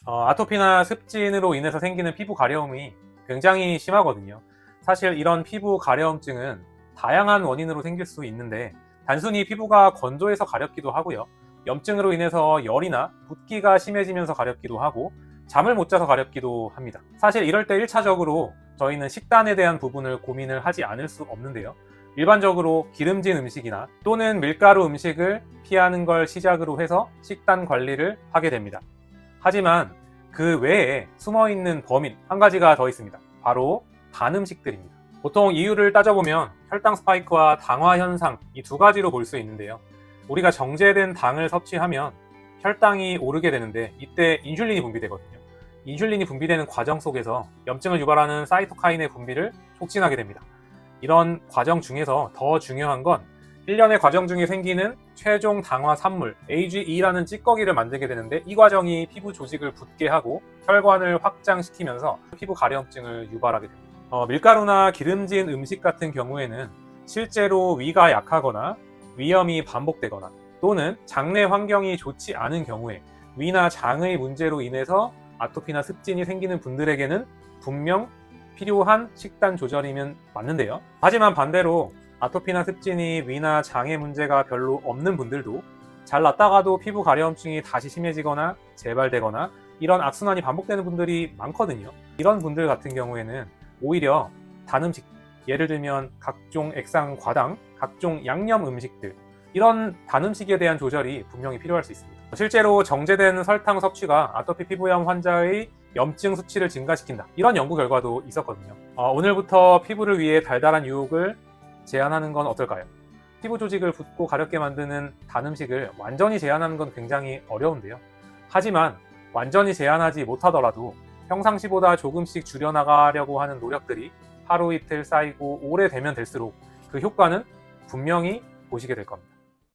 아토피나 습진으로 인해서 생기는 피부 가려움이 굉장히 심하거든요. 사실 이런 피부 가려움증은 다양한 원인으로 생길 수 있는데 단순히 피부가 건조해서 가렵기도 하고요. 염증으로 인해서 열이나 붓기가 심해지면서 가렵기도 하고 잠을 못 자서 가렵기도 합니다. 사실 이럴 때 1차적으로 저희는 식단에 대한 부분을 고민을 하지 않을 수 없는데요. 일반적으로 기름진 음식이나 또는 밀가루 음식을 피하는 걸 시작으로 해서 식단 관리를 하게 됩니다. 하지만 그 외에 숨어있는 범인 한 가지가 더 있습니다. 바로 단 음식들입니다. 보통 이유를 따져보면 혈당 스파이크와 당화 현상 이 두 가지로 볼 수 있는데요. 우리가 정제된 당을 섭취하면 혈당이 오르게 되는데 이때 인슐린이 분비되거든요. 인슐린이 분비되는 과정 속에서 염증을 유발하는 사이토카인의 분비를 촉진하게 됩니다. 이런 과정 중에서 더 중요한 건 일련의 과정 중에 생기는 최종 당화 산물 AGE라는 찌꺼기를 만들게 되는데 이 과정이 피부 조직을 붓게 하고 혈관을 확장시키면서 피부 가려움증을 유발하게 됩니다. 밀가루나 기름진 음식 같은 경우에는 실제로 위가 약하거나 위염이 반복되거나 또는 장내 환경이 좋지 않은 경우에 위나 장의 문제로 인해서 아토피나 습진이 생기는 분들에게는 분명 필요한 식단 조절이면 맞는데요. 하지만 반대로 아토피나 습진이 위나 장의 문제가 별로 없는 분들도 잘 낫다가도 피부 가려움증이 다시 심해지거나 재발되거나 이런 악순환이 반복되는 분들이 많거든요. 이런 분들 같은 경우에는 오히려 단 음식, 예를 들면 각종 액상 과당, 각종 양념 음식들 이런 단 음식에 대한 조절이 분명히 필요할 수 있습니다. 실제로 정제된 설탕 섭취가 아토피 피부염 환자의 염증 수치를 증가시킨다 이런 연구 결과도 있었거든요. 오늘부터 피부를 위해 달달한 유혹을 제한하는 건 어떨까요? 피부 조직을 붓고 가렵게 만드는 단 음식을 완전히 제한하는 건 굉장히 어려운데요. 하지만 완전히 제한하지 못하더라도 평상시보다 조금씩 줄여나가려고 하는 노력들이 하루 이틀 쌓이고 오래되면 될수록 그 효과는 분명히 보시게 될 겁니다.